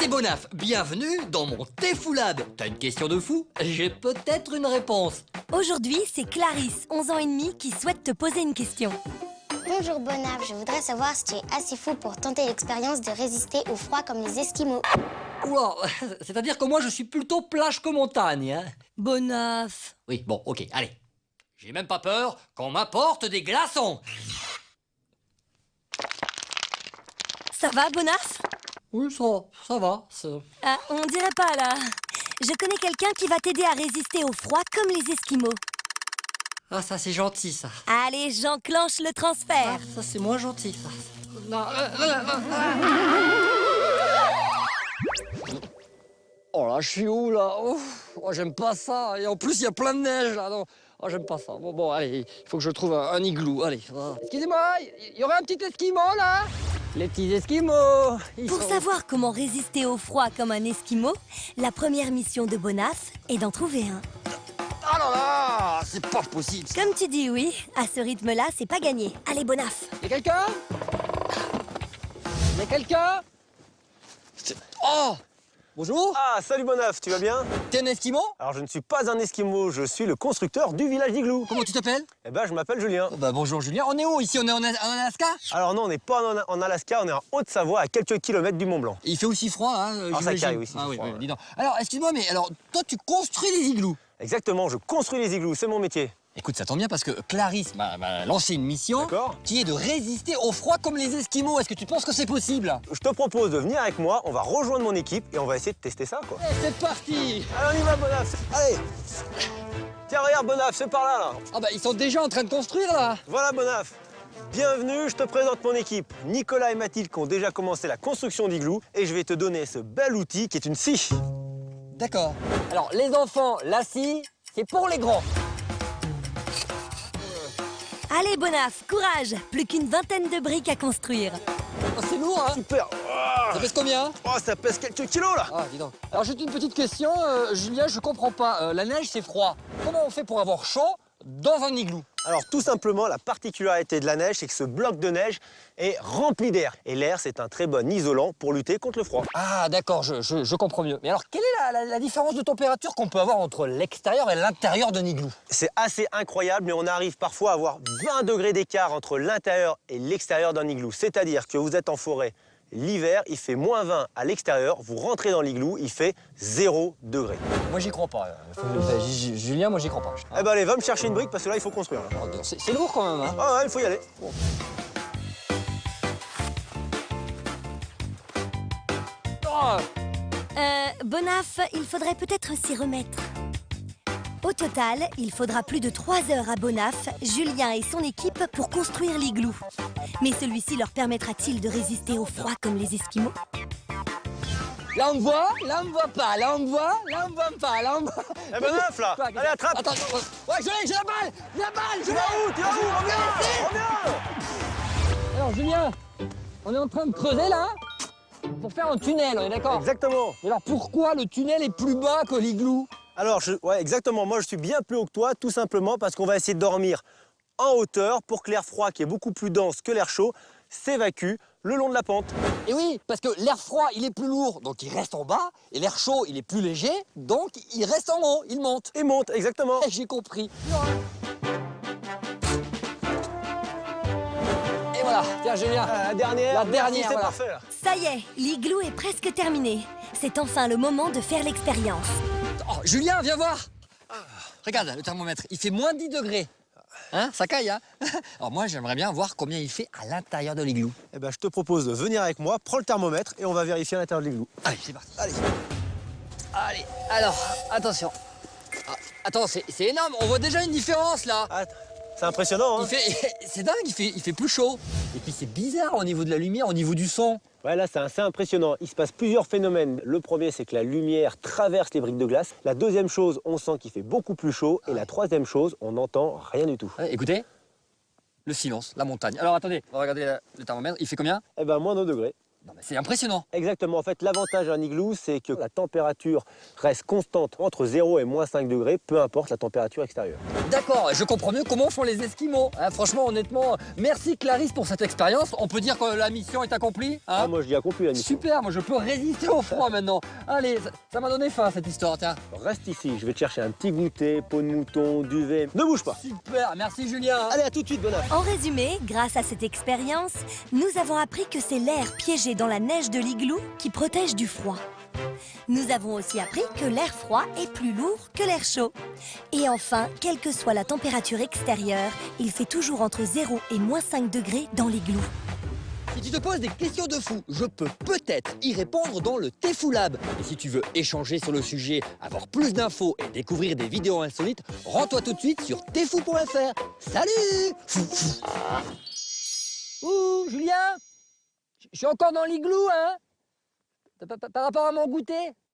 c'est Bonaf, bienvenue dans mon Téfoulab. T'as une question de fou? J'ai peut-être une réponse. Aujourd'hui, c'est Clarisse, 11 ans et demi, qui souhaite te poser une question. Bonjour Bonaf, je voudrais savoir si tu es assez fou pour tenter l'expérience de résister au froid comme les Esquimaux. Oula, c'est-à-dire que moi je suis plutôt plage que montagne, hein. Bonaf. Oui, bon, ok, allez. J'ai même pas peur qu'on m'apporte des glaçons. Ça va, Bonaf? Oui, ça va. Ah, on dirait pas, là. Je connais quelqu'un qui va t'aider à résister au froid comme les Esquimaux. Ah, ça c'est gentil, ça. Allez, j'enclenche le transfert. Ah, ça c'est moins gentil, ça. Non, Oh là, je suis où, là? Oh, j'aime pas ça. Et en plus, il y a plein de neige, là. Non. Oh, j'aime pas ça. Bon, allez, il faut que je trouve un igloo. Allez. Excusez-moi, il y aurait un petit esquimau, là? Les petits esquimaux. Pour savoir comment résister au froid comme un Esquimau, la première mission de Bonaf est d'en trouver un. Oh là là, c'est pas possible. Comme tu dis oui, à ce rythme-là, c'est pas gagné. Allez, Bonaf. Y'a quelqu'un? Y'a quelqu'un? Oh! Bonjour. Ah, salut Bonaf, tu vas bien? T'es un esquimau? Alors, je ne suis pas un Esquimau, je suis le constructeur du village d'Igloo. Comment tu t'appelles? Eh ben, je m'appelle Julien. Bah bonjour Julien, on est où ici? On est en Alaska? Alors non, on n'est pas en Alaska, on est en Haute-Savoie, à quelques kilomètres du Mont Blanc. Il fait aussi froid, hein? Alors, ça j'imagine. caille, oui, Ah oui, froid, oui, ouais. dis donc. Alors, excuse-moi, mais alors, toi, tu construis les igloos? Exactement, je construis les igloos, c'est mon métier. Écoute, ça tombe bien parce que Clarisse m'a lancé une mission. D'accord. Qui est de résister au froid comme les Esquimaux. Est-ce que tu penses que c'est possible? Je te propose de venir avec moi, on va rejoindre mon équipe et on va essayer de tester ça, quoi. Eh, c'est parti! Allez, on y va, Bonaf. Allez. Tiens, regarde, Bonaf, c'est par là, là. Ah bah, ils sont déjà en train de construire, là. Voilà, Bonaf. Bienvenue, je te présente mon équipe. Nicolas et Mathilde qui ont déjà commencé la construction d'igloo et je vais te donner ce bel outil qui est une scie. D'accord. Alors, les enfants, la scie, c'est pour les grands. Allez, Bonaf, courage. Plus qu'une vingtaine de briques à construire. Oh, c'est lourd, hein? Super. Ça pèse combien? Oh, ça pèse quelques kilos, là. Ah, dis donc. Alors, juste une petite question, Julien, je comprends pas. La neige, c'est froid. Comment on fait pour avoir chaud dans un igloo? Alors tout simplement, la particularité de la neige, c'est que ce bloc de neige est rempli d'air. Et l'air, c'est un très bon isolant pour lutter contre le froid. Ah, d'accord, je comprends mieux. Mais alors, quelle est la différence de température qu'on peut avoir entre l'extérieur et l'intérieur d'un igloo? C'est assez incroyable, mais on arrive parfois à avoir 20 degrés d'écart entre l'intérieur et l'extérieur d'un igloo. C'est-à-dire que vous êtes en forêt l'hiver, il fait moins 20 à l'extérieur, vous rentrez dans l'igloo, il fait 0 degré. Moi, j'y crois pas. Julien, moi, j'y crois pas. Eh ben allez, va me chercher une brique parce que là, il faut construire. Là. Oh, c'est lourd quand même, hein? Ah ouais, il faut y aller. Bon. Oh, Bonaf, il faudrait peut-être s'y remettre. Au total, il faudra plus de 3 heures à Bonaf, Julien et son équipe pour construire l'igloo. Mais celui-ci leur permettra-t-il de résister au froid comme les Esquimaux? là, on me voit, là, on me voit pas. Là, on me voit, là, on me voit pas. Là, on me... Eh ben neuf, là. Allez, attrape. Attends, ouais, j'ai la balle! La balle! Tu vas où? Tu vas où? Reviens. Alors, Julien, on est en train de creuser, là, pour faire un tunnel, on est d'accord? Exactement. Et alors, pourquoi le tunnel est plus bas que l'igloo? Alors, ouais, exactement. Moi, je suis bien plus haut que toi, tout simplement parce qu'on va essayer de dormir en hauteur pour que l'air froid, qui est beaucoup plus dense que l'air chaud, s'évacue le long de la pente. Et oui, parce que l'air froid, il est plus lourd, donc il reste en bas, et l'air chaud, il est plus léger, donc il reste en haut, il monte. Et monte, exactement. Eh, j'ai compris. Et voilà, tiens, Julien. La dernière. La dernière, c'est voilà. parfait. Là. Ça y est, l'igloo est presque terminé. C'est enfin le moment de faire l'expérience. Oh, Julien, viens voir. Regarde, le thermomètre, il fait moins 10 degrés. Hein, ça caille, hein? Alors moi, j'aimerais bien voir combien il fait à l'intérieur de l'igloo. Eh ben, je te propose de venir avec moi, prends le thermomètre et on va vérifier à l'intérieur de l'igloo. Allez, c'est parti. Allez. Allez, alors, attention. Ah, attends, c'est énorme, on voit déjà une différence, là. Ah, c'est impressionnant, hein? C'est dingue, il fait plus chaud. Et puis c'est bizarre au niveau de la lumière, au niveau du son. Ouais, là, c'est assez impressionnant. Il se passe plusieurs phénomènes. Le premier, c'est que la lumière traverse les briques de glace. La deuxième chose, on sent qu'il fait beaucoup plus chaud. Et la troisième chose, on n'entend rien du tout. Ouais, écoutez, le silence, la montagne. Alors attendez, on va regarder le thermomètre, il fait combien? Eh ben, moins 2 degrés. Non, mais c'est impressionnant. Exactement. En fait, l'avantage d'un igloo, c'est que la température reste constante entre 0 et moins 5 degrés, peu importe la température extérieure. D'accord, je comprends mieux comment font les Esquimaux. Hein, franchement, honnêtement, merci Clarisse pour cette expérience. On peut dire que la mission est accomplie, hein? Ah, moi, je dis accompli la mission. Super, moi je peux résister au froid maintenant. Allez, ça m'a donné faim cette histoire, tiens. Reste ici, je vais te chercher un petit goûter, peau de mouton, duvet. Ne bouge pas. Super, merci Julien. Allez, à tout de suite, Bonaf. En résumé, grâce à cette expérience, nous avons appris que c'est l'air piégé dans la neige de l'igloo qui protège du froid. Nous avons aussi appris que l'air froid est plus lourd que l'air chaud. Et enfin, quelle que soit la température extérieure, il fait toujours entre 0 et moins 5 degrés dans l'igloo. Si tu te poses des questions de fou, je peux peut-être y répondre dans le Tefou Lab. Et si tu veux échanger sur le sujet, avoir plus d'infos et découvrir des vidéos insolites, rends-toi tout de suite sur tefou.fr. Salut! Ouh, Julien? Je suis encore dans l'igloo, hein? Par rapport à mon goûter?